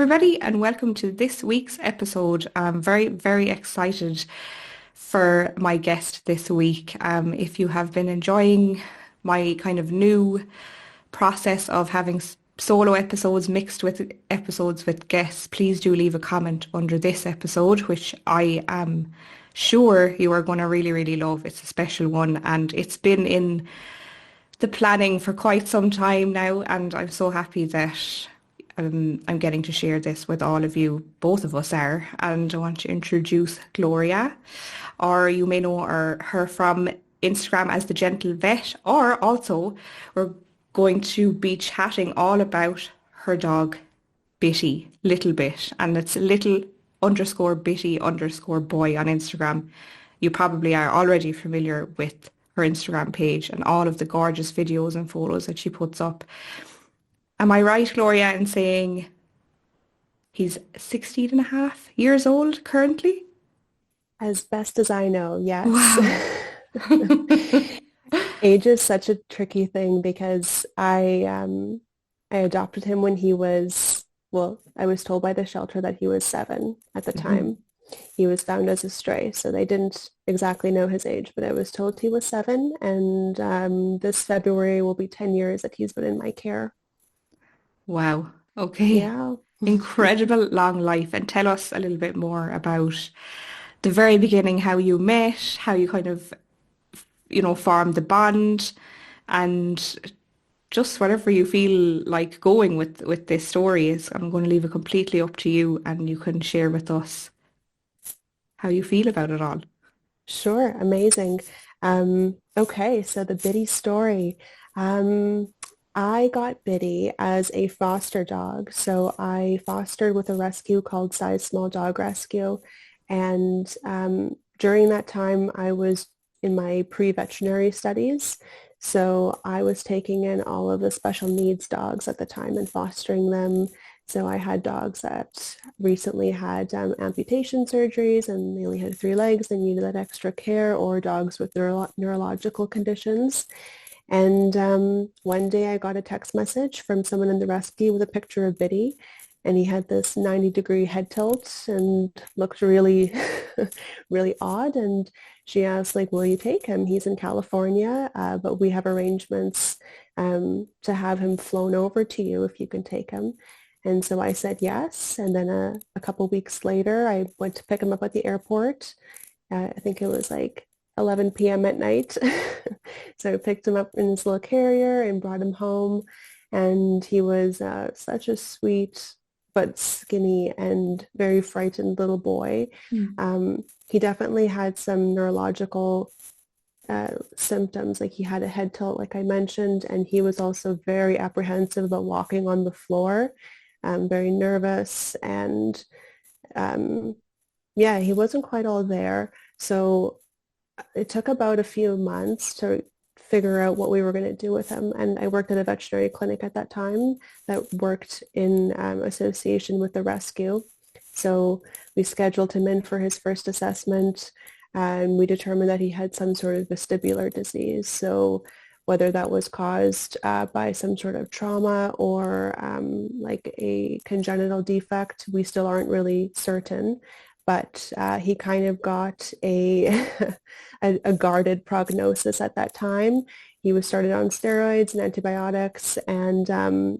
everybody, and welcome to this week's episode. I'm very, very excited for my guest this week. If you have been enjoying my kind of new process of having solo episodes mixed with episodes with guests, please do leave a comment under this episode, which I am sure you are going to really, really love. It's a special one, and it's been in the planning for quite some time now, and I'm so happy that I'm getting to share this with all of you. Both of us are, and I want to introduce Gloria, or you may know her from Instagram as the Gentle Vet, or also we're going to be chatting all about her dog, Bitty, Little Bit, and it's little underscore Bitty underscore boy on Instagram. You probably are already familiar with her Instagram page and all of the gorgeous videos and photos that she puts up. Am I right, Gloria, in saying he's 16 and a half years old currently? As best as I know, yes. Wow. Age is such a tricky thing because I adopted him when he was, well, I was told by the shelter that he was 7 at the Mhm. time. He was found as a stray, so they didn't exactly know his age, but I was told he was 7, and this February will be 10 years that he's been in my care. Wow. Okay. Yeah. Incredible long life. And tell us a little bit more about the very beginning, how you met, how you kind of, formed the bond, and just whatever you feel like going with this story is. I'm going to leave it completely up to you, and you can share with us how you feel about it all. Sure, amazing. Okay, so the Bitty story. Um, I got Bitty as a foster dog. So I fostered with a rescue called Size Small Dog Rescue. And during that time, I was in my pre-veterinary studies. So I was taking in all of the special needs dogs at the time and fostering them. So I had dogs that recently had amputation surgeries and they only had 3 legs and needed that extra care, or dogs with neurological conditions. And one day I got a text message from someone in the rescue with a picture of Bitty, and he had this 90-degree head tilt and looked really, really odd. And she asked, like, will you take him? He's in California, but we have arrangements to have him flown over to you if you can take him. And so I said yes. And then a couple weeks later, I went to pick him up at the airport. I think it was like 11 p.m. at night. So I picked him up in his little carrier and brought him home. And he was such a sweet but skinny and very frightened little boy. Mm. He definitely had some neurological symptoms, like he had a head tilt, like I mentioned, and he was also very apprehensive about walking on the floor, very nervous, and um, yeah, he wasn't quite all there. So it took about a few months to figure out what we were going to do with him. And I worked at a veterinary clinic at that time that worked in association with the rescue. So we scheduled him in for his first assessment, and we determined that he had some sort of vestibular disease. So whether that was caused by some sort of trauma or like a congenital defect, we still aren't really certain. But he kind of got a guarded prognosis at that time. He was started on steroids and antibiotics, and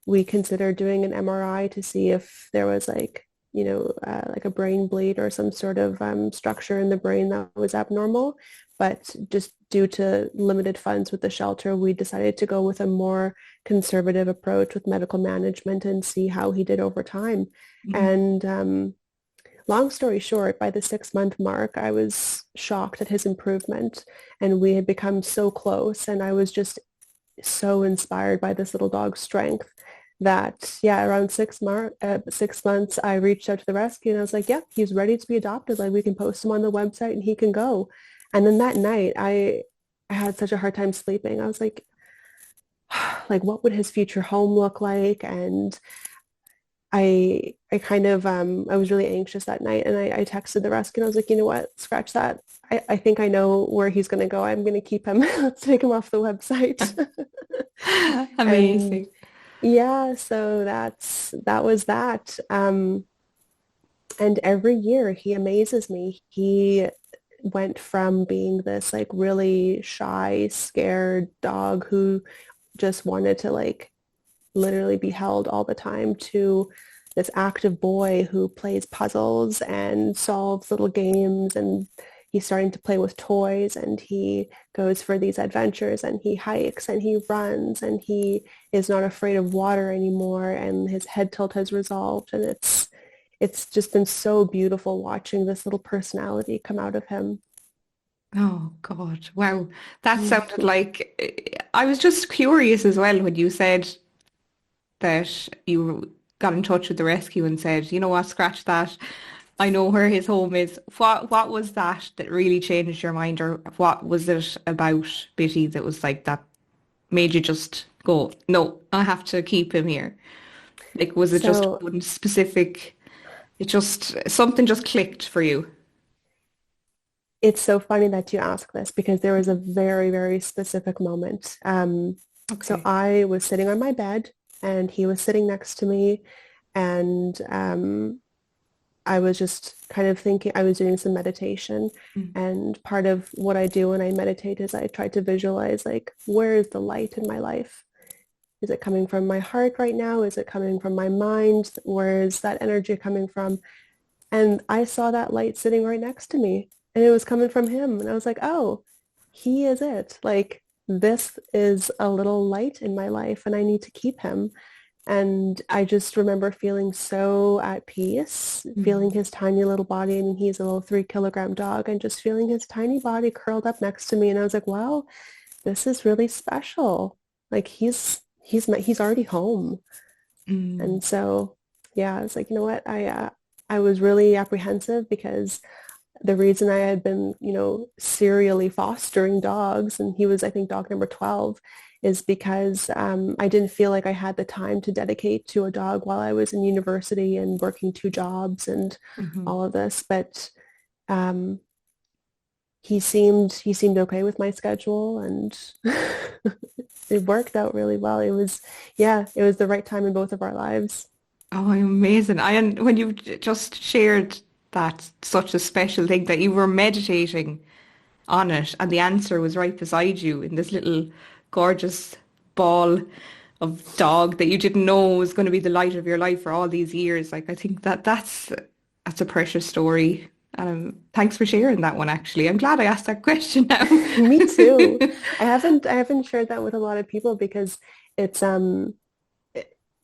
we considered doing an MRI to see if there was like a brain bleed or some sort of structure in the brain that was abnormal. But just due to limited funds with the shelter, we decided to go with a more conservative approach with medical management and see how he did over time. Mhm. And long story short, by the 6-month mark, I was shocked at his improvement, and we had become so close, and I was just so inspired by this little dog's strength that, yeah, around 6 months, I reached out to the rescue and I was like, yeah, he's ready to be adopted. Like, we can post him on the website and he can go. And then that night, I had such a hard time sleeping. I was like, what would his future home look like? And I kind of I was really anxious that night, and I texted the rescue and I was like, you know what, scratch that. I think I know where he's going to go. I'm going to keep him. Let's take him off the website. And Amazing. Yeah, so that was that. And every year he amazes me. He went from being this like really shy, scared dog who just wanted to like literally be held all the time to this active boy who plays puzzles and solves little games, and he's starting to play with toys, and he goes for these adventures, and he hikes and he runs, and he is not afraid of water anymore, and his head tilt has resolved, and it's just been so beautiful watching this little personality come out of him. Oh God. Wow. That sounded like I was just curious as well when you said that you got in touch with the rescue and said, you know what, scratch that. I know where his home is. What was that that really changed your mind, or what was it about Bitty that was like that made you just go, no, I have to keep him here? Like, was it just So one specific, it just, something just clicked for you? it's so funny that you ask this because there was a very, very specific moment. So Okay. I was sitting on my bed and he was sitting next to me, and I was just kind of thinking, I was doing some meditation, Mm. and part of what I do when I meditate is I try to visualize like, where is the light in my life? Is it coming from my heart right now? Is it coming from my mind? Where is that energy coming from? And I saw that light sitting right next to me, and it was coming from him. And I was like, oh, he is it. Like, this is a little light in my life, and I need to keep him. And I just remember feeling so at peace, feeling Mm. his tiny little body. I mean, he's a little 3 kilogram dog, and just feeling his tiny body curled up next to me. And I was like, wow, this is really special. Like, he's already home. Mm. And so, yeah, I was like, you know what? I was really apprehensive because the reason I had been, serially fostering dogs, and he was, I think, dog number 12, is because I didn't feel like I had the time to dedicate to a dog while I was in university and working 2 jobs and Mhm. all of this. But um, he seemed okay with my schedule, and it worked out really well. Yeah, it was the right time in both of our lives. Oh, amazing. And when you just shared that such a special thing that you were meditating on it and the answer was right beside you in this little gorgeous ball of dog that you didn't know was going to be the light of your life for all these years. Like I think that's a precious story. Thanks for sharing that one actually. I'm glad I asked that question now. Me too. I haven't shared that with a lot of people because it's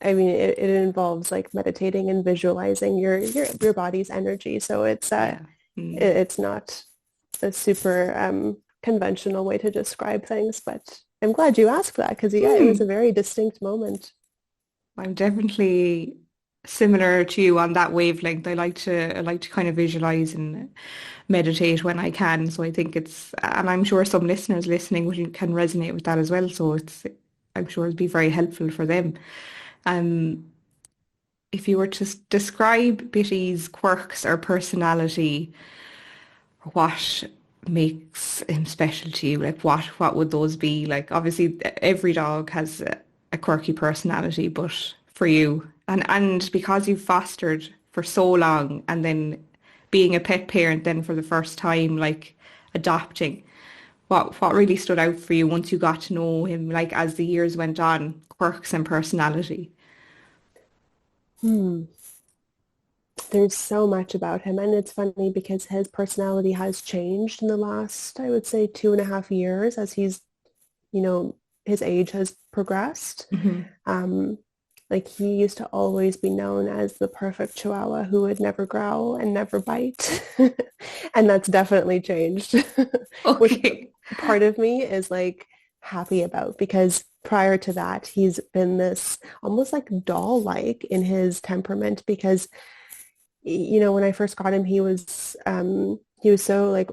I mean it involves like meditating and visualizing your body's energy. So Yeah. Mm. it's not a super conventional way to describe things, but I'm glad you asked that because yeah, it was a Hmm. very distinct moment. I'm definitely similar to you on that wavelength. I like to kind of visualize and meditate when I can. So I think and I'm sure some listeners listening can resonate with that as well. So I'm sure it'd be very helpful for them. Um, if you were to describe Bitty's quirks or personality, what makes him special to you? Like what would those be? Like obviously every dog has a quirky personality, but for you and because you've fostered for so long and then being a pet parent then for the first time, like adopting, what really stood out for you once you got to know him, like as the years went on, quirks and personality? Hmm. There's so much about him, and it's funny because his personality has changed in the last, I would say, 2.5 years as you know, his age has progressed. Hmm. Um, like he used to always be known as the perfect Chihuahua who would never growl and never bite. And that's definitely changed, which Okay. part of me is like happy about because prior to that, he's been this almost like doll-like in his temperament because when I first got him, he was so like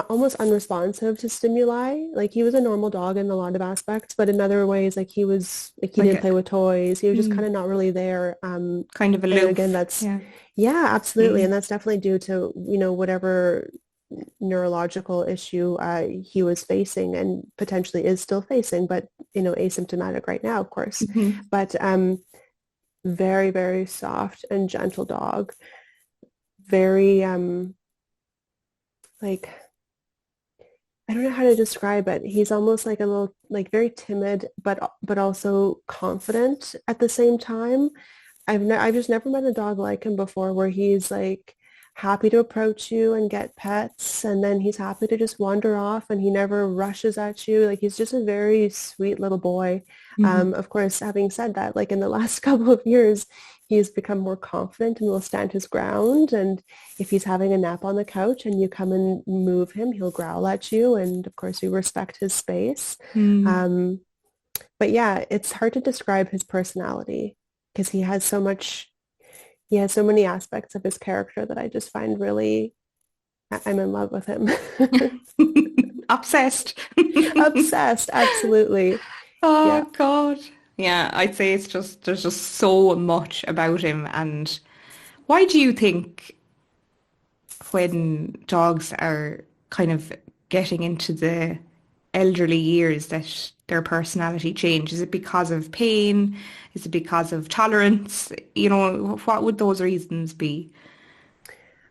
almost unresponsive to stimuli. Like he was a normal dog in a lot of aspects, but in other ways, like he was like he Like didn't play with toys. He was just kind mm, of not really there. kind of And again, aloof. that's Yeah. yeah, absolutely, and Mm. that's definitely due to whatever neurological issue he was facing and potentially is still facing. But asymptomatic right now, of course, Hmm. but very, very soft and gentle dog. Very like I don't know how to describe it. He's almost like a little like very timid, but also confident at the same time. I've just never met a dog like him before where he's like happy to approach you and get pets and then he's happy to just wander off and he never rushes at you. Like he's just a very sweet little boy. Hmm. Of course, having said that, like in the last couple of years, he's become more confident and will stand his ground. And if he's having a nap on the couch and you come and move him, he'll growl at you. And of course, we respect his space. Mm. Um, but yeah, it's hard to describe his personality because he has so many aspects of his character that I just find really, I'm in love with him. Obsessed. Obsessed, absolutely. Oh Yeah. God. Yeah, I'd say it's just there's just so much about him. And why do you think when dogs are kind of getting into the elderly years that their personality change? Is it because of pain? Is it because of tolerance? What would those reasons be?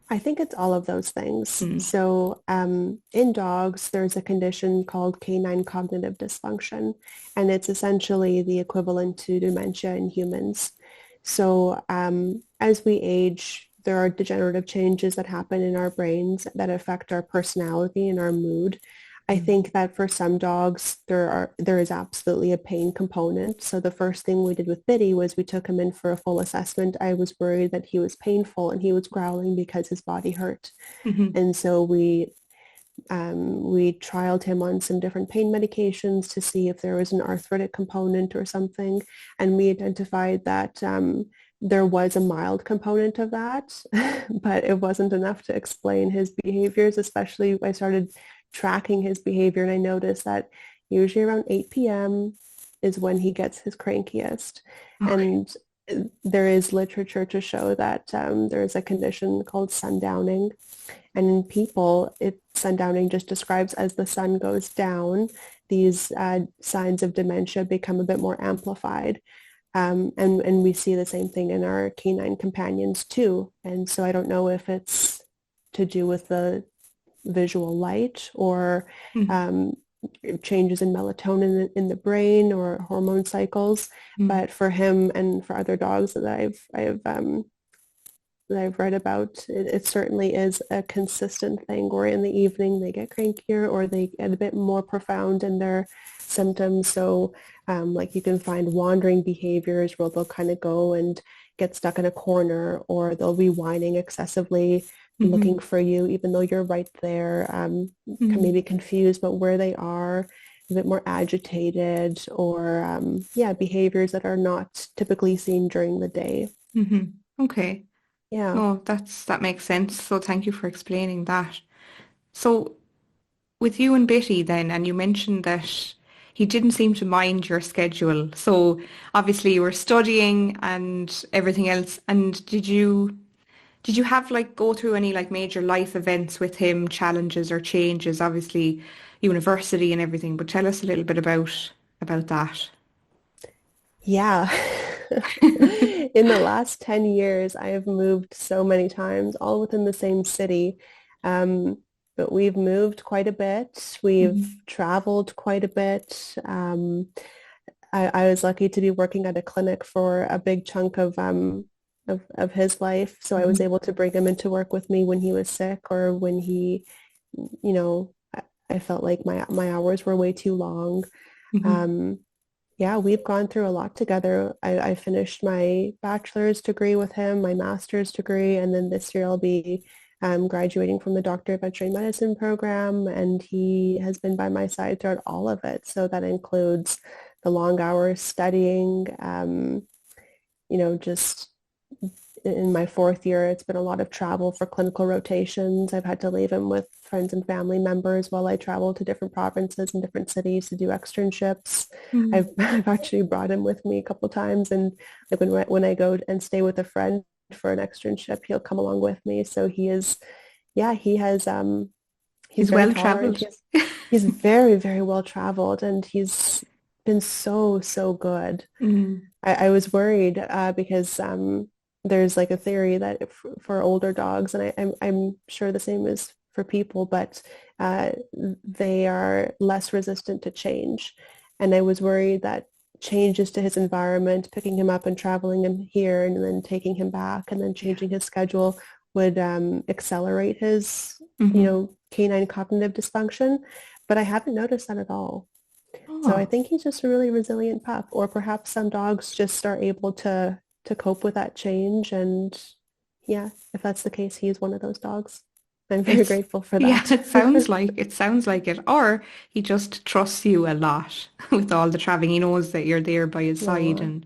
I think it's all of those things. Mm. So in dogs, there's a condition called canine cognitive dysfunction, and it's essentially the equivalent to dementia in humans. So as we age, there are degenerative changes that happen in our brains that affect our personality and our mood. I Mm. think that for some dogs, there is absolutely a pain component. So the first thing we did with Bitty was we took him in for a full assessment. I was worried that he was painful and he was growling because his body hurt. Hmm. And so we trialed him on some different pain medications to see if there was an arthritic component or something. And we identified that there was a mild component of that, but it wasn't enough to explain his behaviors, especially I started tracking his behavior and I noticed that usually around 8 p.m. is when he gets his crankiest. Okay. And there is literature to show that there is a condition called sundowning, and in people, sundowning just describes as the sun goes down, these signs of dementia become a bit more amplified. And we see the same thing in our canine companions too. And so I don't know if it's to do with the visual light or Mm. um, changes in melatonin in the brain or hormone cycles. Mm. But for him and for other dogs that I've read about, it certainly is a consistent thing where in the evening they get crankier or they get a bit more profound in their symptoms. So like you can find wandering behaviors where they'll kind of go and get stuck in a corner or they'll be whining excessively, looking Hmm. for you, even though you're right there, can Hmm. maybe confused about where they are, a bit more agitated or yeah, behaviors that are not typically seen during the day. Hmm. Okay. Yeah. No, that makes sense. So thank you for explaining that. So with you and Bitty then, and you mentioned that he didn't seem to mind your schedule. So obviously you were studying and everything else. And did you have like go through any like major life events with him, challenges or changes? Obviously university and everything, but tell us a little bit about that. Yeah. In the last 10 years, I have moved so many times, all within the same city. Um, but we've moved quite a bit. We've Hmm. traveled quite a bit. I was lucky to be working at a clinic for a big chunk of his life. So I was Hmm. able to bring him into work with me when he was sick or when I felt like my hours were way too long. Hmm. Um, yeah, we've gone through a lot together. I finished my bachelor's degree with him, my master's degree, and then this year I'll be graduating from the Doctor of Veterinary Medicine program, and he has been by my side throughout all of it. So that includes the long hours studying, just in my fourth year, it's been a lot of travel for clinical rotations. I've had to leave him with friends and family members while I travel to different provinces and different cities to do externships. I've, Hmm. I've actually brought him with me a couple times, and like when I go and stay with a friend for an externship, he'll come along with me. So yeah, he's He's very well tolerant. traveled. He's very, very well traveled, and been so, so good. Mm. I was worried because there's like a theory that for older dogs, and I'm sure the same is for people, but they are less resistant to change. And I was worried that changes to his environment, picking him up and traveling him here and then taking him back and then Yeah. changing his schedule would accelerate his, Hmm. canine cognitive dysfunction. But I haven't noticed that at all. So I Oh, think he's just a really resilient pup, or perhaps some dogs just are able to cope with that change. And yeah, if that's the case, he is one of those dogs. I'm very it's grateful for yeah, that. it sounds like it. Or he just trusts you a lot with all the traveling. He knows that you're there by his side, No, and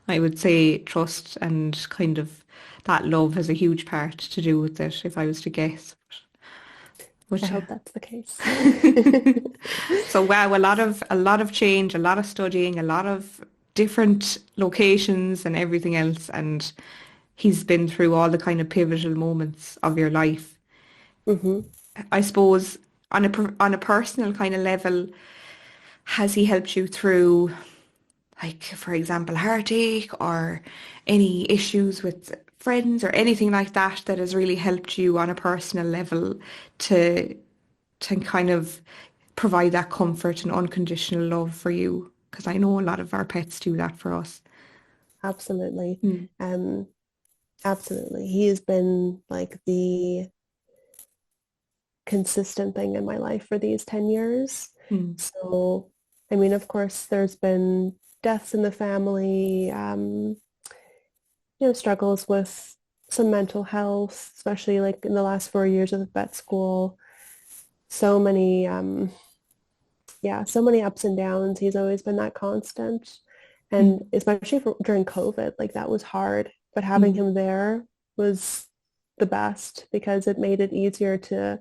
I would say trust and kind of that love has a huge part to do with it, if I was to guess. I But hope that's the case. so wow, a lot of change, a lot of studying, a lot of different locations and everything else, and he's been through all the kind of pivotal moments of your life. Hmm. I suppose on a personal kind of level, has he helped you through, like, for example, heartache or any issues with friends or anything like that that has really helped you on a personal level to kind of provide that comfort and unconditional love for you? Because I know a lot of our pets do that for us. Absolutely. Mm, Um, absolutely. He has been like the consistent thing in my life for these 10 years. mm, So, I mean, of course, there's been deaths in the family, struggles with some mental health, especially like in the last 4 years of vet school. So many, yeah, so many ups and downs. He's always been that constant. And mm, especially during COVID, like that was hard. But having mm, him there was the best because it made it easier to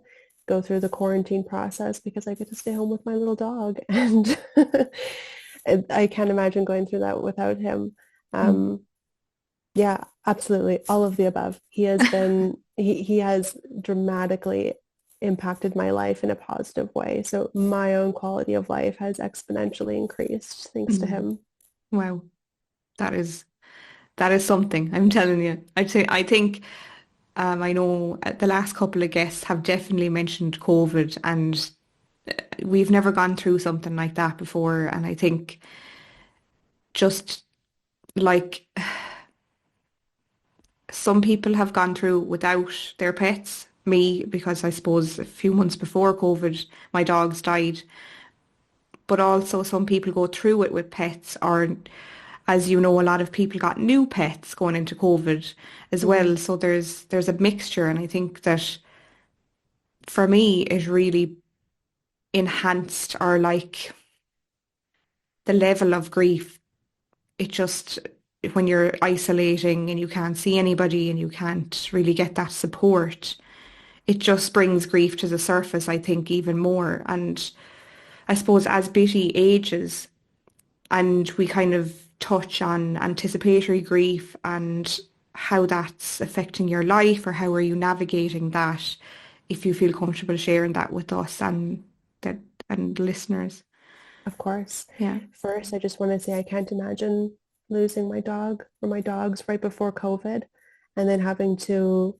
go through the quarantine process because I get to stay home with my little dog. And I can't imagine going through that without him. mm. Um, yeah, absolutely. All of the above. He has dramatically impacted my life in a positive way. So my own quality of life has exponentially increased thanks to Mm. him. Wow, that is that is something. I'm telling you. I think I know the last couple of guests have definitely mentioned COVID, and we've never gone through something like that before. And I think just like some people have gone through without their pets. Me, because I suppose a few months before COVID, my dogs died. But also some people go through it with pets, or as you know, a lot of people got new pets going into COVID as well. Mm, So there's a mixture, and I think that for me it really enhanced, or like, the level of grief. It just, when you're isolating and you can't see anybody and you can't really get that support, it just brings grief to the surface, I think, even more. And I suppose as Bitty ages and we kind of touch on anticipatory grief and how that's affecting your life, or how are you navigating that, if you feel comfortable sharing that with us that and listeners. of course. Yeah. First, I just want to say I can't imagine losing my dog or my dogs right before COVID and then having to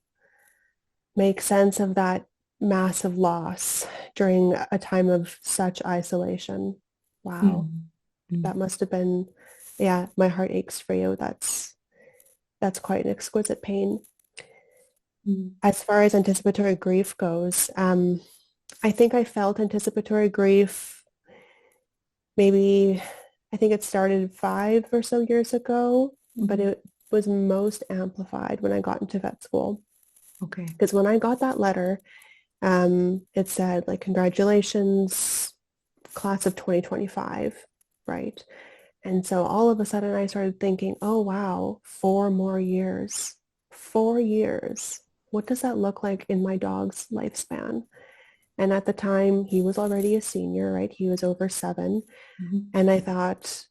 make sense of that massive loss during a time of such isolation. Wow. Mm, mm, That must have been, yeah, my heart aches for you. That's quite an exquisite pain. mm, As far as anticipatory grief goes, I think I felt anticipatory grief maybe, I think it started 5 or so years ago, but mhm. it was most amplified when I got into vet school. Okay. Because when I got that letter, it said like, congratulations, class of 2025, right? And so all of a sudden I started thinking, oh, wow, 4 more years, 4 years. What does that look like in my dog's lifespan? And at the time, he was already a senior, right? He was over 7. Mhm, And I thought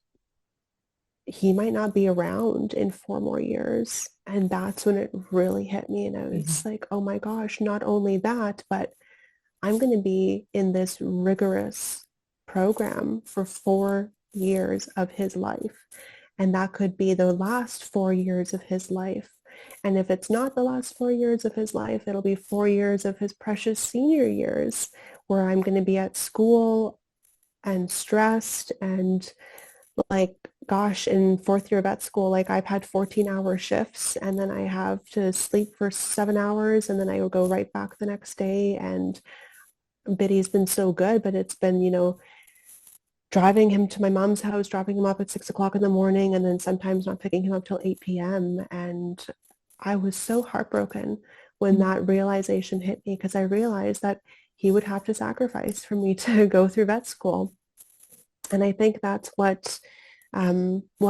he might not be around in 4 more years. And that's when it really hit me. And I was mhm, like, oh my gosh, not only that, but I'm going to be in this rigorous program for years of his life. And that could be the last 4 years of his life. And if it's not the last 4 years of his life, it'll be 4 years of his precious senior years where I'm going to be at school and stressed and like, gosh, in fourth year of vet school, like I've had 14-hour shifts and then I have to sleep for 7 hours and then I will go right back the next day. And Biddy's been so good, but it's been, driving him to my mom's house, dropping him off at 6 o'clock in the morning, and then sometimes not picking him up till 8 p.m. And I was so heartbroken when Mm, that realization hit me because I realized that he would have to sacrifice for me to go through vet school. And I think that's what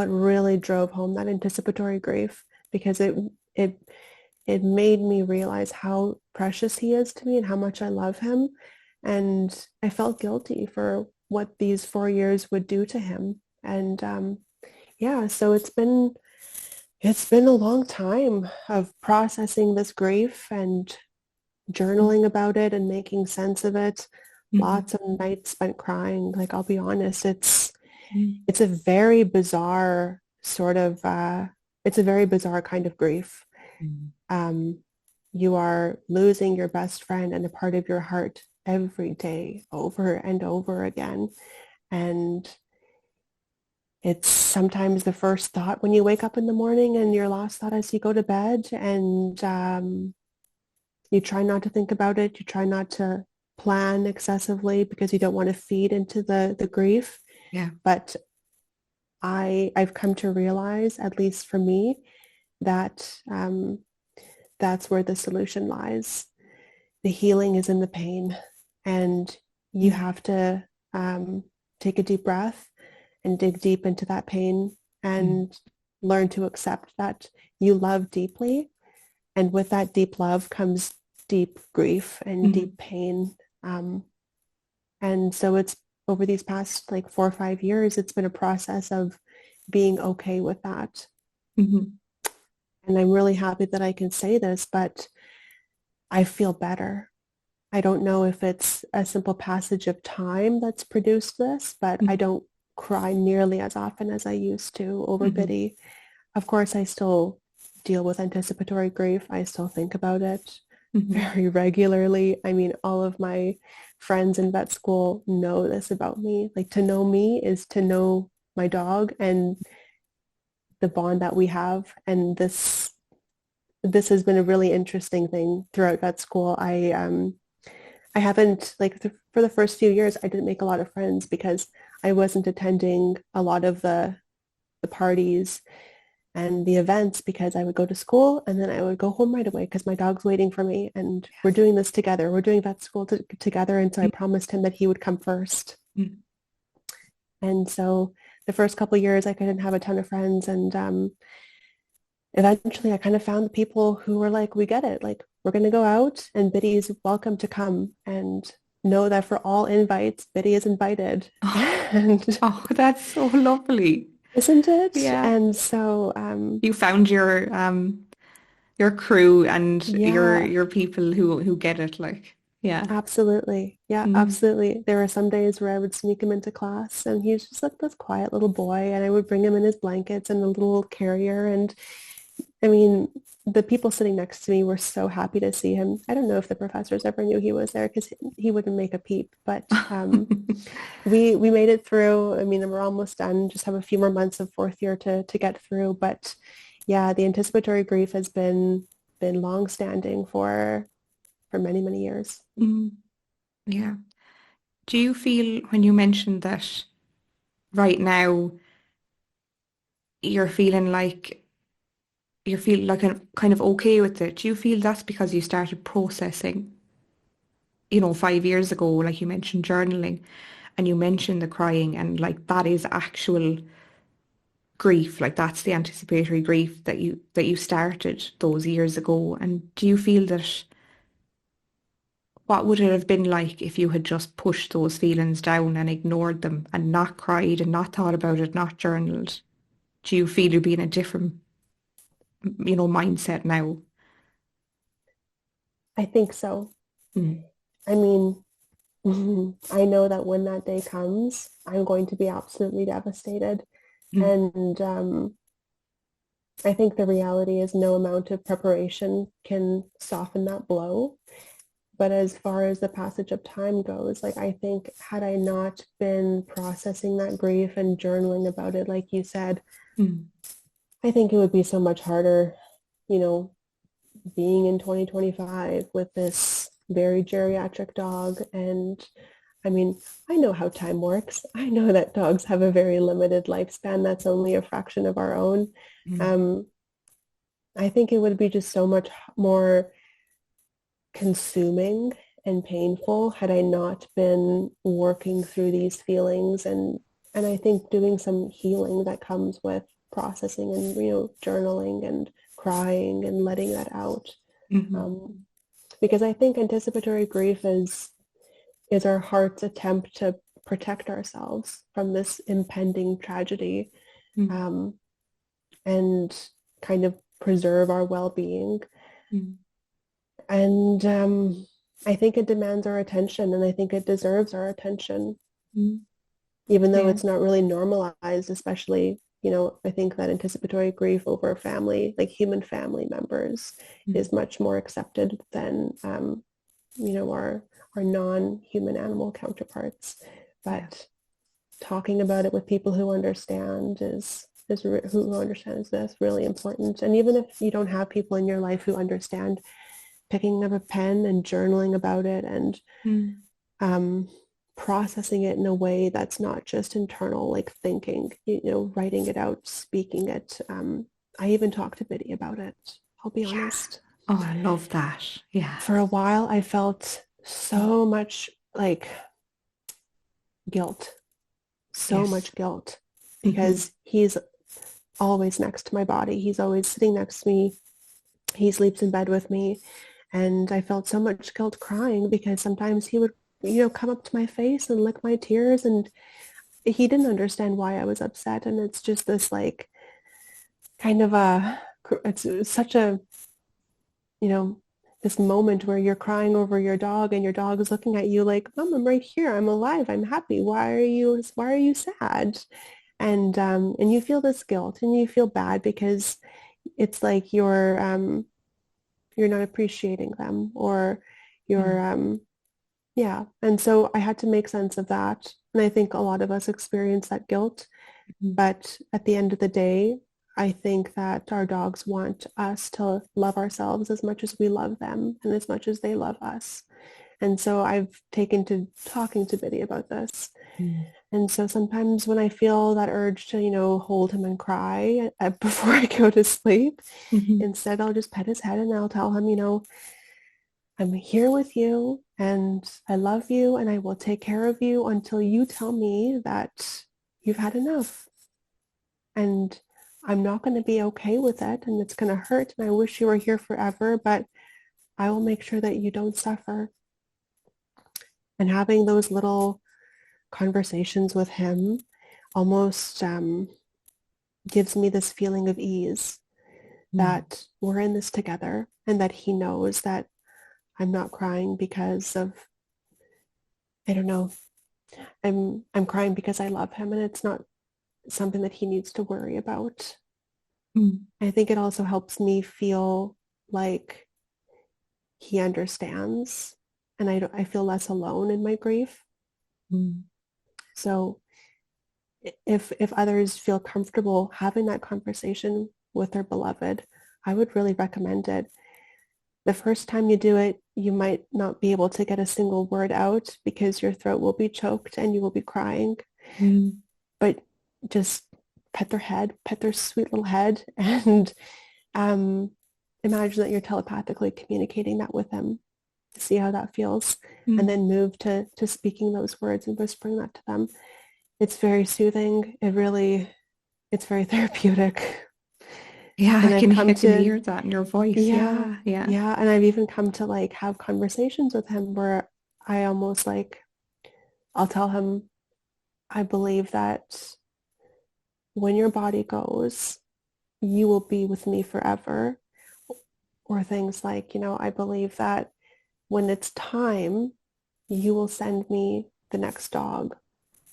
really drove home that anticipatory grief because it it made me realize how precious he is to me and how much I love him. And I felt guilty for what these 4 years would do to him. And yeah, so it's been a long time of processing this grief and journaling about it and making sense of it. mhm, Lots of nights spent crying. Like I'll be honest, mm, it's a very bizarre sort of it's a very bizarre kind of grief. mm, Um, you are losing your best friend and a part of your heart every day over and over again. And it's sometimes the first thought when you wake up in the morning and your last thought as you go to bed. And you try not to think about it. You try not to plan excessively because you don't want to feed into the grief. yeah. But I've come to realize, at least for me, that that's where the solution lies. The healing is in the pain, and you Mm, have to um, take a deep breath and dig deep into that pain mm, and learn to accept that you love deeply. And with that deep love comes deep grief and mhm, deep pain. Um, and so it's over these past like 4 or 5 years, it's been a process of being okay with that. mhm, And I'm really happy that I can say this, but I feel better. I don't know if it's a simple passage of time that's produced this, but I mhm, don't cry nearly as often as I used to over mhm, Biddy. Of course, I still deal with anticipatory grief. I still think about it mhm. very regularly. I mean, all of my friends in vet school know this about me. Like to know me is to know my dog and the bond that we have. And this has been a really interesting thing throughout vet school. I haven't like for the first few years I didn't make a lot of friends because I wasn't attending a lot of the parties and the events because I would go to school and then I would go home right away because my dog's waiting for me and we're doing this together. We're doing vet school together. And so I Mm, promised him that he would come first. mm, And so the first couple of years I couldn't have a ton of friends. And eventually I kind of found the people who were like, we get it. Like we're going to go out and Biddy's welcome to come and know that for all invites, Biddy is invited. Oh, And oh, that's so lovely. isn't it? Yeah. And so, You found your crew and yeah, your people who get it, like, yeah. absolutely. Yeah, Mm. absolutely. There were some days where I would sneak him into class and he was just like this quiet little boy and I would bring him in his blankets and a little carrier. And I mean, the people sitting next to me were so happy to see him. I don't know if the professors ever knew he was there because he wouldn't make a peep, but we made it through. I mean, we're almost done. Just have a few more months of fourth year to get through. But yeah, the anticipatory grief has been long standing for many, many years. Mm. Yeah. Do you feel when you mentioned that right now you're feeling like you feel like kind of okay with it? Do you feel that's because you started processing, 5 years ago, like you mentioned journaling and you mentioned the crying and like that is actual grief, like that's the anticipatory grief that you started those years ago. And do you feel that what would it have been like if you had just pushed those feelings down and ignored them and not cried and not thought about it, not journaled? Do you feel you'd be in a different, mindset now? I think so. Mm, I mean, I know that when that day comes, I'm going to be absolutely devastated. Mm, And I think the reality is no amount of preparation can soften that blow. But as far as the passage of time goes, like I think had I not been processing that grief and journaling about it, like you said, mm, I think it would be so much harder, you know, being in 2025 with this very geriatric dog. And I mean, I know how time works. I know that dogs have a very limited lifespan that's only a fraction of our own. mm, Um, I think it would be just so much more consuming and painful had I not been working through these feelings and I think doing some healing that comes with processing and journaling and crying and letting that out. mhm, Um, because I think anticipatory grief is our heart's attempt to protect ourselves from this impending tragedy, mm, um, and kind of preserve our well-being. mm, And I think it demands our attention, and I think it deserves our attention, mm. even though Yeah. it's not really normalized, especially, I think that anticipatory grief over family, like human family members, Mm, is much more accepted than, our non-human animal counterparts. yeah. But talking about it with people who understand who understands this really important. And even if you don't have people in your life who understand, picking up a pen and journaling about it and Mm, um, processing it in a way that's not just internal, like thinking, writing it out, speaking it. I even talked to Bitty about it. I'll be yeah. honest. Oh, I love that. Yeah. For a while, I felt Mm, so much like guilt, so yes. much guilt Hmm. because he's always next to my body. He's always sitting next to me. He sleeps in bed with me. And I felt so much guilt crying because sometimes he would, come up to my face and lick my tears. And he didn't understand why I was upset. And it's just this like kind of it's such a, you know, this moment where you're crying over your dog and your dog is looking at you like, Mom, I'm right here. I'm alive. I'm happy. Why are you sad? And you feel this guilt and you feel bad because it's like you're not appreciating them or you're Mm, yeah. And so I had to make sense of that. And I think a lot of us experience that guilt. mm, But at the end of the day, I think that our dogs want us to love ourselves as much as we love them and as much as they love us. And so I've taken to talking to Biddy about this. mm, And so sometimes when I feel that urge to, hold him and cry before I go to sleep, mhm, instead I'll just pet his head and I'll tell him, I'm here with you and I love you and I will take care of you until you tell me that you've had enough. And I'm not going to be okay with it and it's going to hurt and I wish you were here forever, but I will make sure that you don't suffer. And having those little conversations with him almost gives me this feeling of ease mm, that we're in this together and that he knows that I'm not crying because of, I don't know, I'm crying because I love him and it's not something that he needs to worry about. mm, I think it also helps me feel like he understands and I feel less alone in my grief. mm, So if others feel comfortable having that conversation with their beloved, I would really recommend it. The first time you do it, you might not be able to get a single word out because your throat will be choked and you will be crying. mm. But just pet their head, pet their sweet little head, and um, imagine that you're telepathically communicating that with them to see how that feels, and Mm. then move to speaking those words and whispering that to them. It's very soothing. It's very therapeutic. Yeah, And I've I come can to, hear that in your voice. yeah, Yeah, yeah. yeah. And I've even come to like have conversations with him where I almost like, I'll tell him, I believe that when your body goes, you will be with me forever. Or things like, I believe that when it's time, you will send me the next dog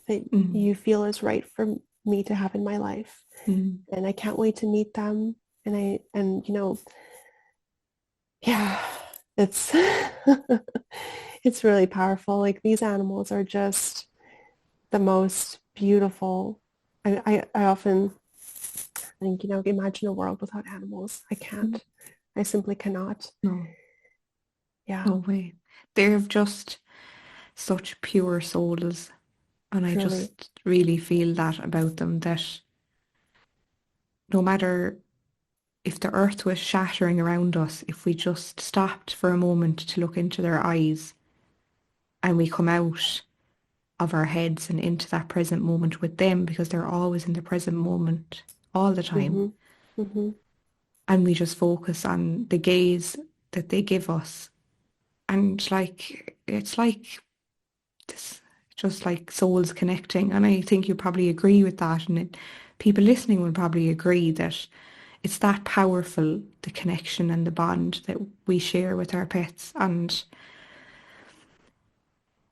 that Mm, you feel is right for me to have in my life. mm, And I can't wait to meet them. And yeah, it's it's really powerful. Like these animals are just the most beautiful. I often think, imagine a world without animals. I mm. can't. I simply cannot. No, Yeah, no way. They're just such pure souls. And I truly. just really feel that about them, that no matter if the earth was shattering around us, if we just stopped for a moment to look into their eyes and we come out of our heads and into that present moment with them, because they're always in the present moment all the time, Mm-hmm. Mm-hmm. and we just focus on the gaze that they give us. And like, it's like this, just like souls connecting. And I think you probably agree with that. And people listening will probably agree that it's that powerful, the connection and the bond that we share with our pets. And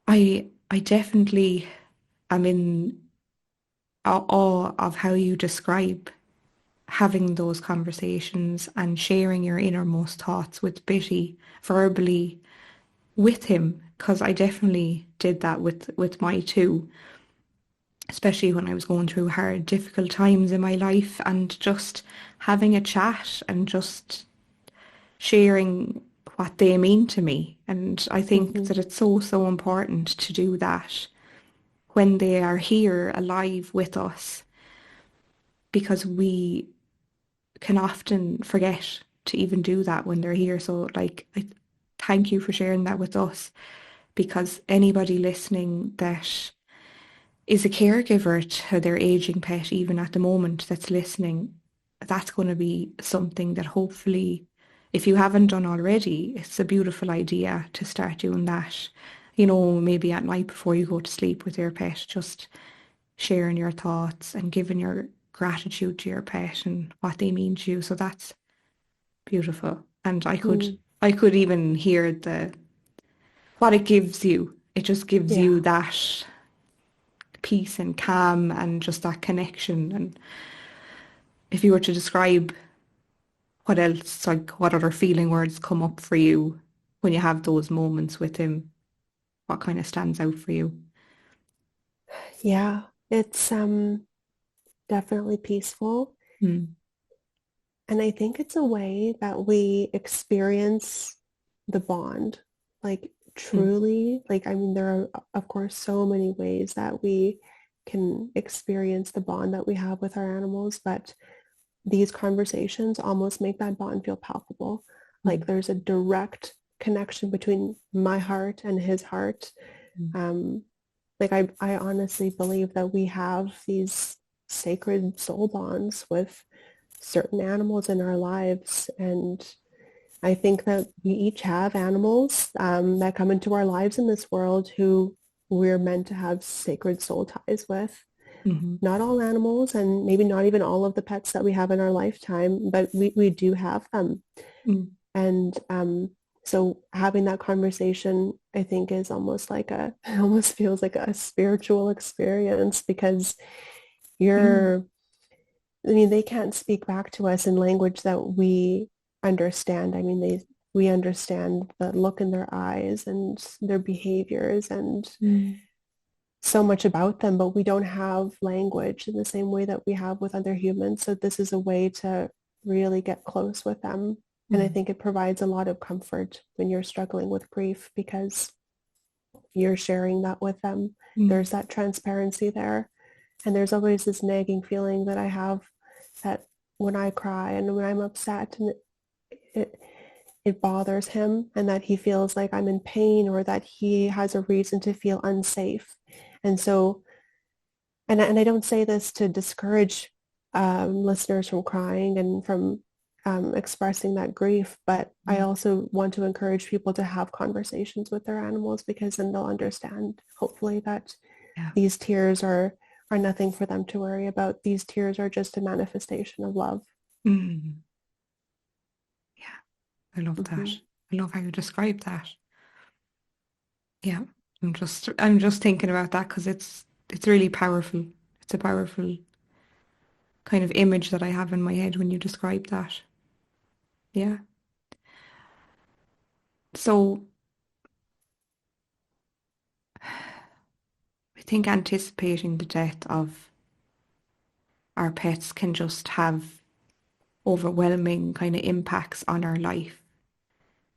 I definitely am in awe of how you describe having those conversations and sharing your innermost thoughts with Bitty verbally with him, because I definitely did that with my two, especially when I was going through hard, difficult times in my life, and just having a chat and just sharing what they mean to me. And I think Mm-hmm. that it's so, so important to do that when they are here alive with us, because we can often forget to even do that when they're here. So, like, I thank you for sharing that with us, because anybody listening that is a caregiver to their aging pet, even at the moment, that's listening, that's going to be something that hopefully, if you haven't done already, it's a beautiful idea to start doing that. Maybe at night before you go to sleep with your pet, just sharing your thoughts and giving your gratitude to your pet and what they mean to you. So that's beautiful. And I could Mm. I could even hear the what it gives you. It just gives Yeah. you that peace and calm and just that connection. And if you were to describe what else, like what other feeling words come up for you when you have those moments with him, what kind of stands out for you? Yeah. It's definitely peaceful. Mm, And I think it's a way that we experience the bond, like mm, truly. Like, I mean, there are, of course, so many ways that we can experience the bond that we have with our animals, but these conversations almost make that bond feel palpable. Like mm, there's a direct connection between my heart and his heart. mm, Um, like I honestly believe that we have these sacred soul bonds with certain animals in our lives. And I think that we each have animals that come into our lives in this world who we're meant to have sacred soul ties with. mm, Not all animals and maybe not even all of the pets that we have in our lifetime, but we do have them. mm, And so having that conversation, I think, is almost like it almost feels like a spiritual experience because mm, you're I mean, they can't speak back to us in language that we understand. I mean, we understand the look in their eyes and their behaviors and mm, so much about them, but we don't have language in the same way that we have with other humans. So this is a way to really get close with them. And I mm, think it provides a lot of comfort when you're struggling with grief because you're sharing that with them. mm, There's that transparency there. And there's always this nagging feeling that I have that when I cry and when I'm upset and it, it bothers him and that he feels like I'm in pain or that he has a reason to feel unsafe. And so, and I don't say this to discourage listeners from crying and from expressing that grief, but I mm. also want to encourage people to have conversations with their animals because then they'll understand, hopefully, that Yeah. these tears are nothing for them to worry about. These tears are just a manifestation of love. Mm. Yeah. I love that. Hmm. I love how you describe that. Yeah. I'm just thinking about that because it's really powerful. It's a powerful kind of image that I have in my head when you describe that. Yeah. So I think anticipating the death of our pets can just have overwhelming kind of impacts on our life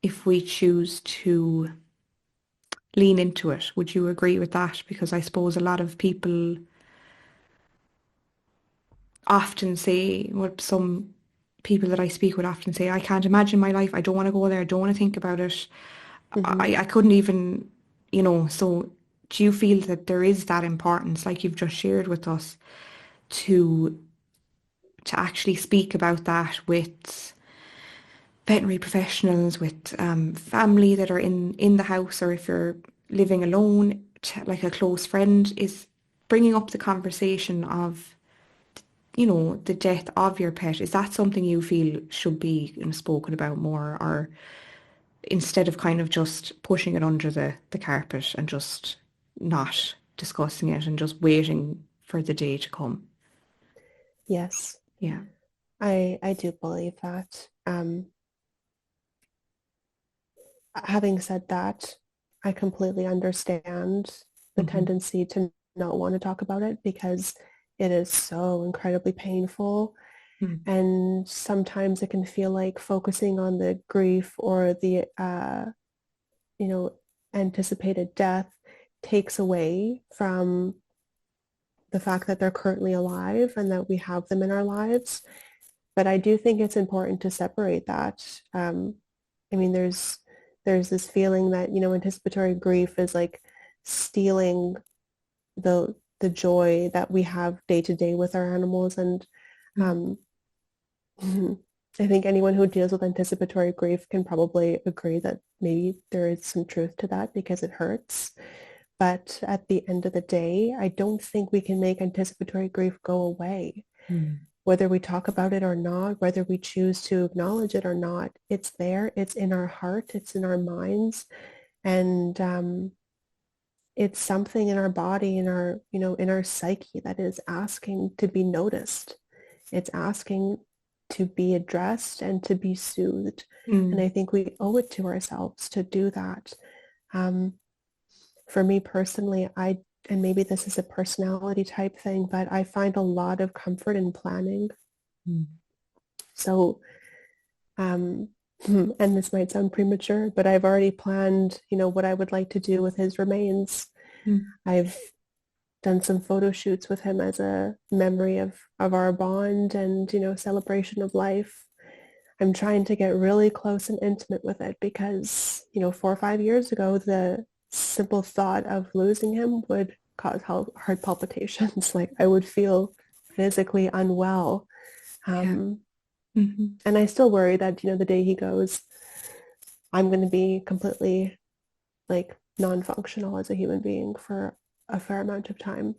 if we choose to lean into it. Would you agree with that? Because I suppose a lot of people often say, what some people that I speak with often say, I can't imagine my life. I don't want to go there. I don't want to think about it. Hmm. I couldn't even, so do you feel that there is that importance, like you've just shared with us, to actually speak about that with veterinary professionals, with family that are in the house, or if you're living alone, like a close friend, is bringing up the conversation of, the death of your pet. Is that something you feel should be, spoken about more, or instead of kind of just pushing it under the carpet and just not discussing it and just waiting for the day to come? Yes, Yeah. I do believe that. Having said that, I completely understand the Hmm. tendency to not want to talk about it because it is so incredibly painful. Mm. And sometimes it can feel like focusing on the grief or the, you know, anticipated death takes away from the fact that they're currently alive and that we have them in our lives. But I do think it's important to separate that. I mean, there's this feeling that, anticipatory grief is like stealing the joy that we have day to day with our animals. And Mm. um, I think anyone who deals with anticipatory grief can probably agree that maybe there is some truth to that because it hurts. But at the end of the day, I don't think we can make anticipatory grief go away. Mm. Whether we talk about it or not, whether we choose to acknowledge it or not, it's there, it's in our heart, it's in our minds, and it's something in our body, in our psyche that is asking to be noticed. It's asking to be addressed and to be soothed. And Mm. I think we owe it to ourselves to do that. Um, for me personally, and maybe this is a personality type thing, but I find a lot of comfort in planning. Mm. So, um, and this might sound premature, but I've already planned, what I would like to do with his remains. Mm. I've done some photo shoots with him as a memory of our bond and, celebration of life. I'm trying to get really close and intimate with it because, 4 or 5 years ago, the simple thought of losing him would cause heart palpitations. Like I would feel physically unwell. Yeah. Um, Hmm. and I still worry that, the day he goes, I'm going to be completely like non-functional as a human being for a fair amount of time.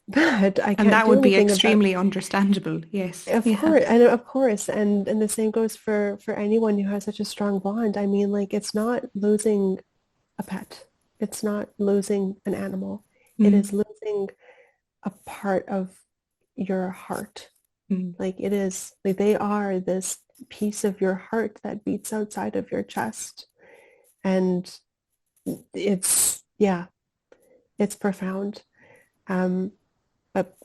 But I And can't that do would be anything about. extremely understandable. Yes. Of Yeah. course, and the same goes for anyone who has such a strong bond. I mean, like it's not losing a pet. It's not losing an animal. It is Mm. losing a part of your heart. Mm. Like it is like they are this piece of your heart that beats outside of your chest. And yeah, it's profound. Um, but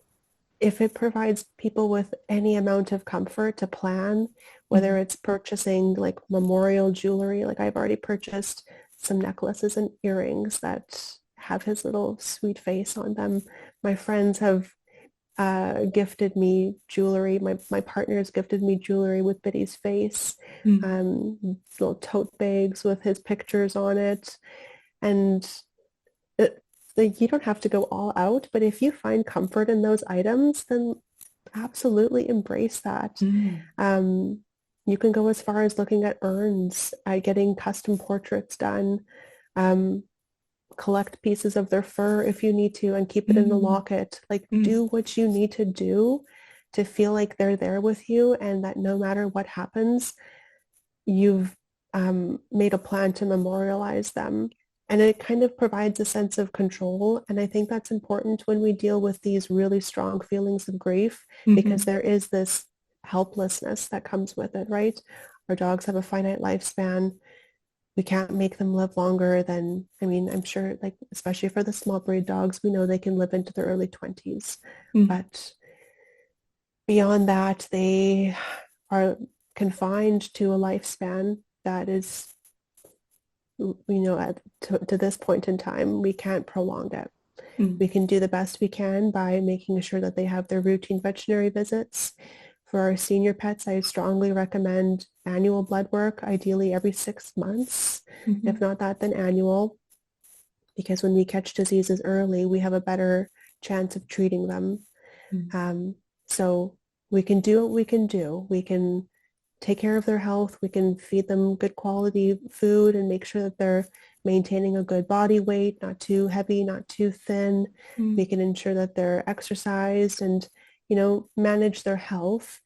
if it provides people with any amount of comfort to plan, whether Mm. it's purchasing like memorial jewelry, like I've already purchased some necklaces and earrings that have his little sweet face on them. My friends have gifted me jewelry. My partner's gifted me jewelry with Bitty's face, Mm. little tote bags with his pictures on it. And it, like you don't have to go all out, but if you find comfort in those items, then absolutely embrace that. Mm. Um, you can go as far as looking at urns, getting custom portraits done, um, collect pieces of their fur if you need to and keep it in the Mm. locket. Like Mm. do what you need to do to feel like they're there with you and that no matter what happens, you've made a plan to memorialize them. And it kind of provides a sense of control. And I think that's important when we deal with these really strong feelings of grief, because Hmm. there is this helplessness that comes with it, right? Our dogs have a finite lifespan. We can't make them live longer than, I mean, I'm sure, like, especially for the small breed dogs, we know they can live into their early 20s. Mm. But beyond that, they are confined to a lifespan that is, to this point in time, we can't prolong it. We Mm. can do the best we can by making sure that they have their routine veterinary visits. For our senior pets, I strongly recommend annual blood work, ideally every 6 months. If Hmm. not that, then annual, because when we catch diseases early, we have a better chance of treating them. Mm. Um, so we can do what we can do. We can take care of their health. We can feed them good quality food and make sure that they're maintaining a good body weight, not too heavy, not too thin. We Mm. can ensure that they're exercised and, manage their health.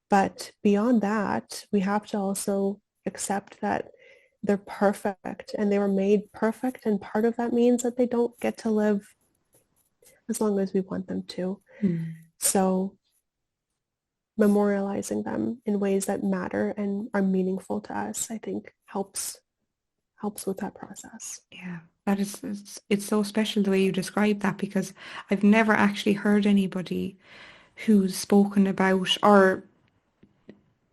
But beyond that, we have to also accept that they're perfect and they were made perfect. And part of that means that they don't get to live as long as we want them to. Mm. So memorializing them in ways that matter and are meaningful to us, I think helps with that process. Yeah, that is, it's so special the way you describe that because I've never actually heard anybody who's spoken about or,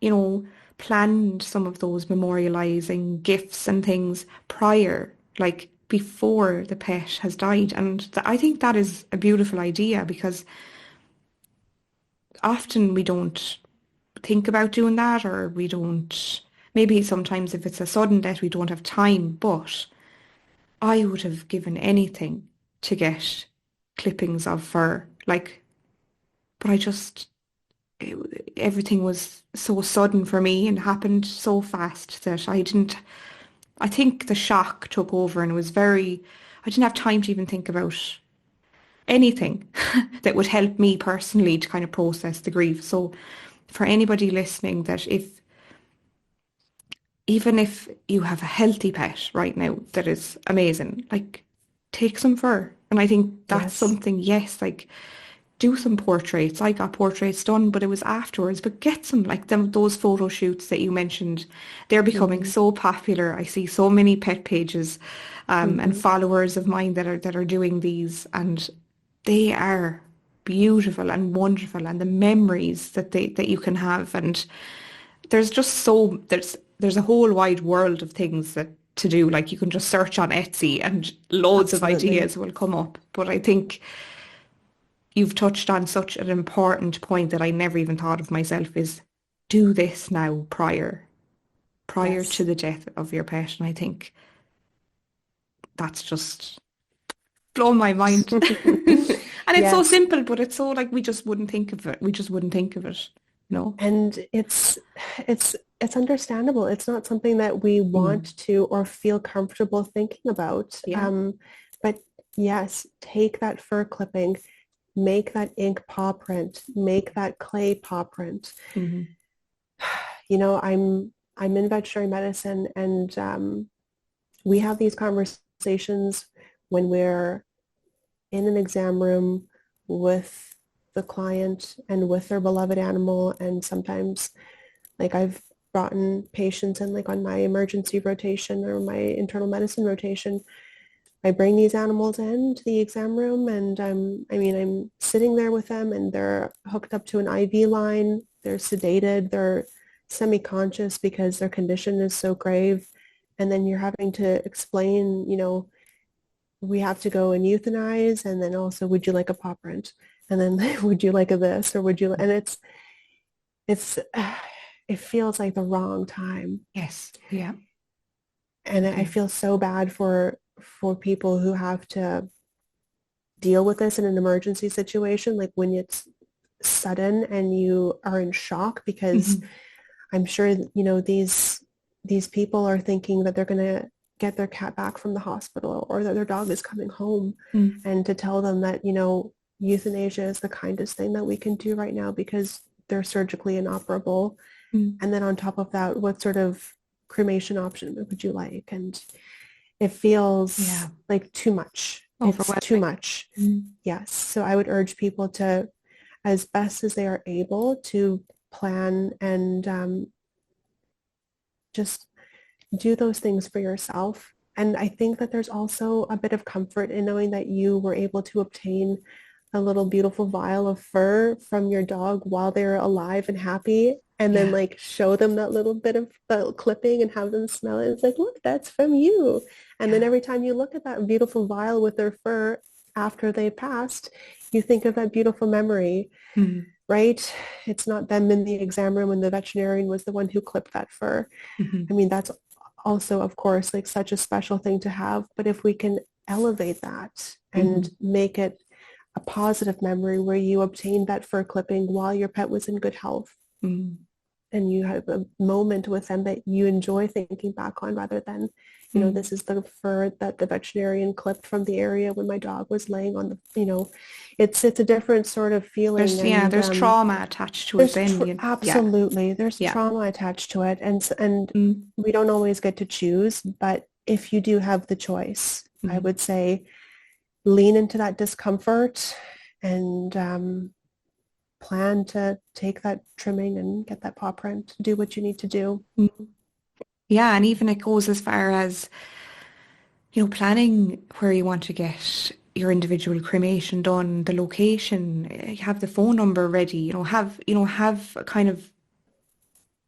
you know, planned some of those memorializing gifts and things prior, like before the pet has died. And I think that is a beautiful idea because often we don't think about doing that or we don't, maybe sometimes if it's a sudden death, we don't have time, but I would have given anything to get clippings of fur. Like, but everything was so sudden for me and happened so fast that I think the shock took over and it was I didn't have time to even think about anything that would help me personally to kind of process the grief. So for anybody listening that even if you have a healthy pet right now that is amazing, like take some fur. And I think that's Yes. something, yes, like do some portraits. I got portraits done, but it was afterwards. But get some, like those photo shoots that you mentioned, they're becoming Mm-hmm. so popular. I see so many pet pages and Mm-hmm. followers of mine that are doing these, and they are beautiful and wonderful, and the memories that you can have. And there's just there's a whole wide world of things that to do. Like you can just search on Etsy and loads of Absolutely. ideas will come up. But I think you've touched on such an important point that I never even thought of myself is do this now prior to Yes. the death of your pet. And I think that's just blown my mind. And it's so Yes. simple, but it's so like we just wouldn't think of it. We just wouldn't think of it, you know? And it's understandable. It's not something that we Mm. want to or feel comfortable thinking about. Yeah. But yes, take that fur clipping, make that ink paw print, make that clay paw print. Hmm. I'm in veterinary medicine, and we have these conversations when we're in an exam room with the client and with their beloved animal. And sometimes, like, I've brought in patients and, like, on my emergency rotation or my internal medicine rotation, I bring these animals into the exam room, and I'm sitting there with them and they're hooked up to an IV line. They're sedated. They're semi-conscious because their condition is so grave. And then you're having to explain, we have to go and euthanize. And then also, would you like a paw print? And then would you like a this or would you? And it's, it feels like the wrong time. Yes. Yeah. And I Yeah. feel so bad for people who have to deal with this in an emergency situation, like when it's sudden and you are in shock, because Hmm. I'm sure, these people are thinking that they're going to get their cat back from the hospital or that their dog is coming home, Mm. and to tell them that, euthanasia is the kindest thing that we can do right now because they're surgically inoperable. Mm. And then on top of that, what sort of cremation option would you like? And It feels Yeah. like too much. It's too Overwhelming. much. Mm. Yes. So I would urge people to, as best as they are able, to plan and just do those things for yourself. And I think that there's also a bit of comfort in knowing that you were able to obtain a little beautiful vial of fur from your dog while they're alive and happy, and then Yeah. like show them that little bit of that clipping and have them smell it. It's like, look, that's from you. And then Yeah. every time you look at that beautiful vial with their fur after they passed, you think of that beautiful memory, Mm. right? It's not them in the exam room when the veterinarian was the one who clipped that fur. I Hmm. mean, that's also, of course, like such a special thing to have. But if we can elevate that and Hmm. make it a positive memory where you obtained that fur clipping while your pet was in good health Hmm. and you have a moment with them that you enjoy thinking back on rather than, this Hmm. is the fur that the veterinarian clipped from the area when my dog was laying on it's a different sort of feeling. There's, yeah, And there's trauma attached to it then. Yeah. absolutely, there's Yeah. trauma attached to it. And Mm. we don't always get to choose, but if you do have the choice, I Mm. would say lean into that discomfort and plan to take that trimming and get that paw print, do what you need to do. Mm. Yeah, and even it goes as far as, planning where you want to get your individual cremation done, the location, have the phone number ready, have a kind of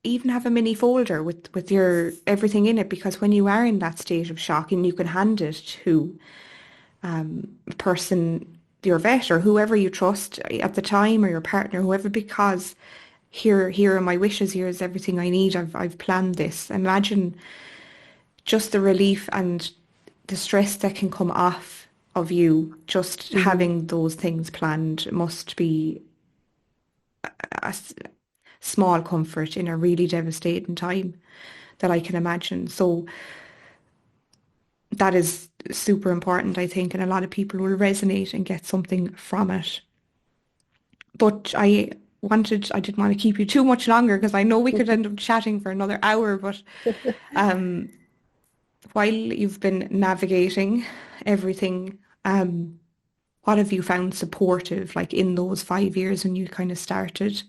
even have a mini folder with your everything in it, because when you are in that state of shock and you can hand it to a person, your vet or whoever you trust at the time, or your partner, whoever, because here are my wishes, here's everything I need, I've planned this. Imagine just the relief and the stress that can come off of you just Hmm. having those things planned must be a small comfort in a really devastating time that I can imagine. So that is super important, I think, and a lot of people will resonate and get something from it. But I didn't want to keep you too much longer because I know we could end up chatting for another hour, but um, while you've been navigating everything, what have you found supportive, like in those 5 years when you kind of started,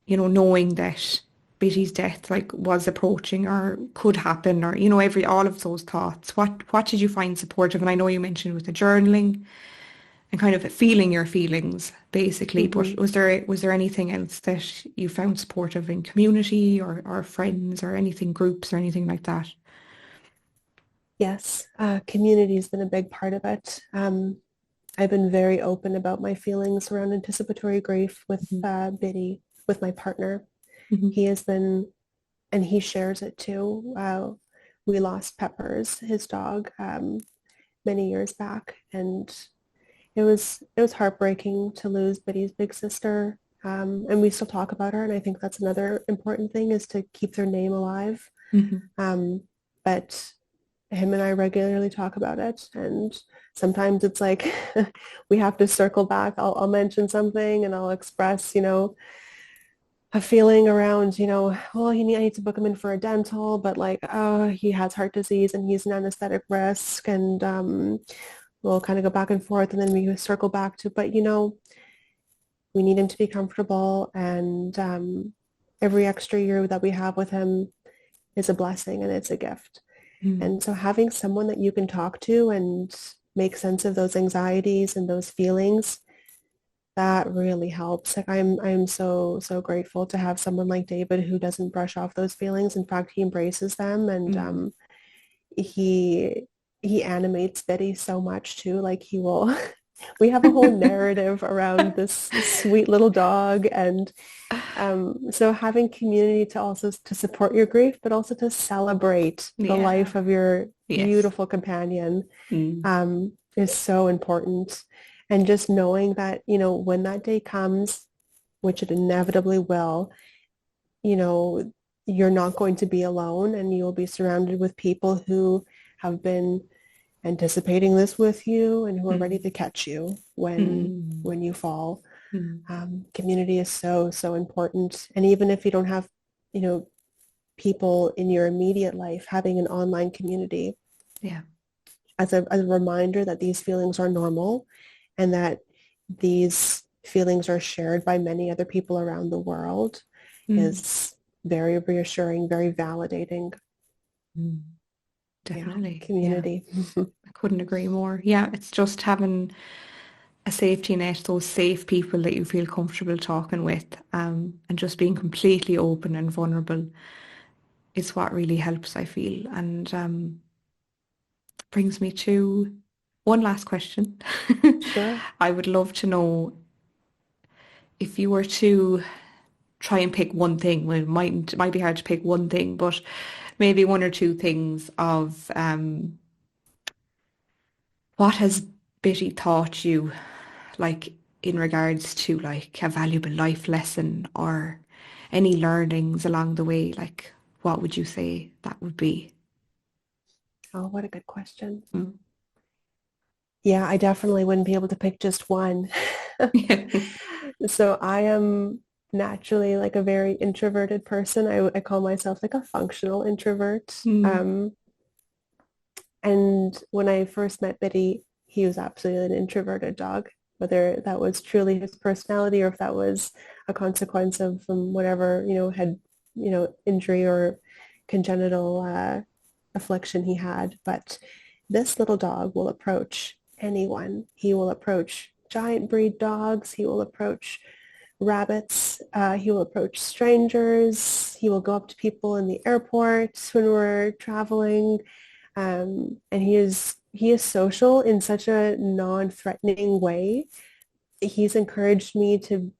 knowing that Bitty's death like was approaching or could happen, or every all of those thoughts. What did you find supportive? And I know you mentioned with the journaling and kind of feeling your feelings basically, but Hmm. was there anything else that you found supportive in community or friends or anything, groups or anything like that? Yes, community has been a big part of it. I've been very open about my feelings around anticipatory grief with Hmm. Biddy, with my partner. Hmm. He has been, and he shares it too. We lost Peppers, his dog, many years back, and it was heartbreaking to lose Biddy's big sister. And we still talk about her, and I think that's another important thing is to keep their name alive. Hmm. Um, but him and I regularly talk about it, and sometimes it's like we have to circle back. I'll mention something and I'll express, a feeling around, well, I need to book him in for a dental, but like, oh, he has heart disease and he's an anesthetic risk, and we'll kind of go back and forth, and then we circle back to, but we need him to be comfortable, and every extra year that we have with him is a blessing and it's a gift. Hmm. And so having someone that you can talk to and make sense of those anxieties and those feelings, that really helps. Like I'm so, so grateful to have someone like David who doesn't brush off those feelings. In fact, he embraces them, and Hmm. he he animates Betty so much too. Like he will we have a whole narrative around this sweet little dog, and so having community to also to support your grief, but also to celebrate the Yeah. life of your Yes. beautiful companion Mm. is so important. And just knowing that, when that day comes, which it inevitably will, you know, you're not going to be alone, and you will be surrounded with people who have been anticipating this with you and who are ready Mm. to catch you when Mm. when you fall. Mm. Community is so, so important. And even if you don't have, you know, people in your immediate life, having an online community. Yeah. as a reminder that these feelings are normal and that these feelings are shared by many other people around the world Mm. is very reassuring, very validating. Mm. Yeah, Definitely. Yeah. community. I couldn't agree more. Yeah, it's just having a safety net, those safe people that you feel comfortable talking with, and just being completely open and vulnerable is what really helps, I feel. And brings me to one last question. Sure. I would love to know if you were to try and pick one thing. Well, it might be hard to pick one thing, but maybe one or two things of what has Bitty taught you, like in regards to like a valuable life lesson or any learnings along the way. Like, what would you say that would be? Oh, what a good question. Mm. Yeah, I definitely wouldn't be able to pick just one. Yeah. So I am naturally like a very introverted person. I call myself like a functional introvert. Mm. And when I first met Bitty, he was absolutely an introverted dog, whether that was truly his personality or if that was a consequence of whatever, had, injury or congenital affliction he had. But this little dog will approach anyone. He will approach giant breed dogs. He will approach rabbits. He will approach strangers. He will go up to people in the airport when we're traveling. And he is social in such a non-threatening way. He's encouraged me to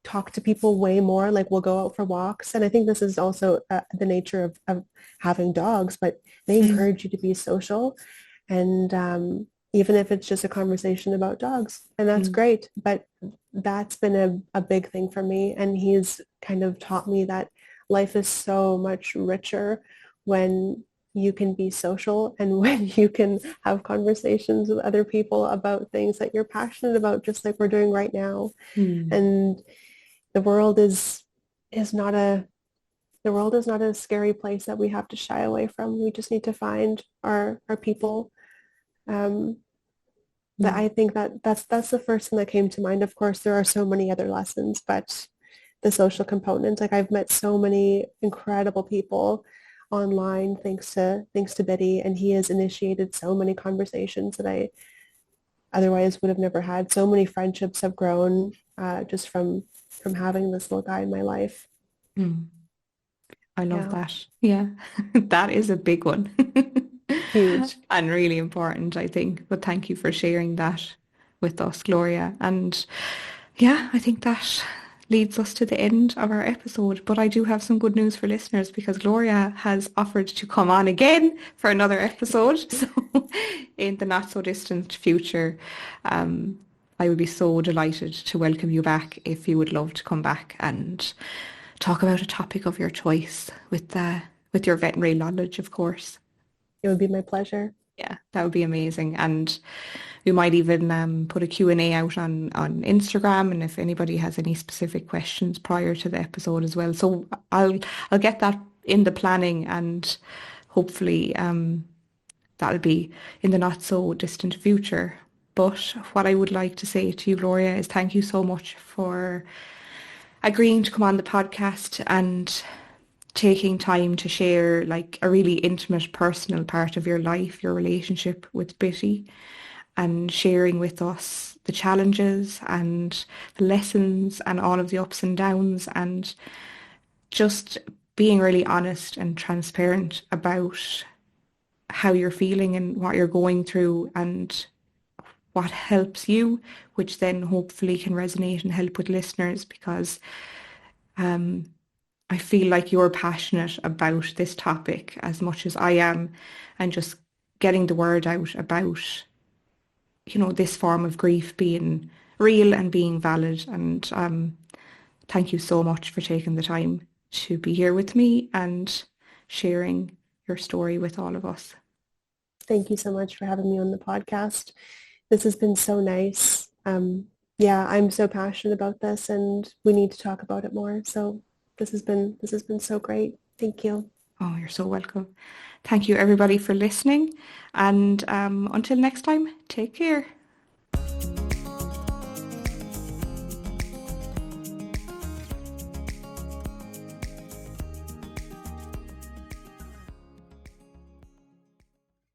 talk to people way more. Like we'll go out for walks, and I think this is also the nature of having dogs. But they Mm. encourage you to be social, and even if it's just a conversation about dogs, and that's Mm. great. But that's been a big thing for me, and he's kind of taught me that life is so much richer when you can be social and when you can have conversations with other people about things that you're passionate about, just like we're doing right now. Mm. And the world is not a the world is not a scary place that we have to shy away from. We just need to find our people. Um, that Mm. I think that's the first thing that came to mind. Of course, there are so many other lessons, but the social component, like I've met so many incredible people online thanks to Bitty, and he has initiated so many conversations that I otherwise would have never had. So many friendships have grown just from having this little guy in my life. Mm. I love Yeah, that. Yeah, that is a big one huge. and really important, I think. But thank you for sharing that with us, Gloria. And yeah, I think that leads us to the end of our episode. But I do have some good news for listeners because Gloria has offered to come on again for another episode. So in the not so distant future, um, I would be so delighted to welcome you back if you would love to come back and talk about a topic of your choice with your veterinary knowledge, of course. It would be my pleasure. Yeah, that would be amazing. And we might even put a Q&A out on Instagram and if anybody has any specific questions prior to the episode as well. So I'll get that in the planning and hopefully that'll be in the not so distant future. But what I would like to say to you, Gloria, is thank you so much for agreeing to come on the podcast and taking time to share like a really intimate personal part of your life, your relationship with Bitty, and sharing with us the challenges and the lessons and all of the ups and downs and just being really honest and transparent about how you're feeling and what you're going through and what helps you, which then hopefully can resonate and help with listeners because I feel like you're passionate about this topic as much as I am and just getting the word out about, this form of grief being real and being valid. And thank you so much for taking the time to be here with me and sharing your story with all of us. Thank you so much for having me on the podcast. This has been so nice. Yeah, I'm so passionate about this and we need to talk about it more. So this has been so great. Thank you. Oh, you're so welcome. Thank you everybody for listening. And until next time, take care.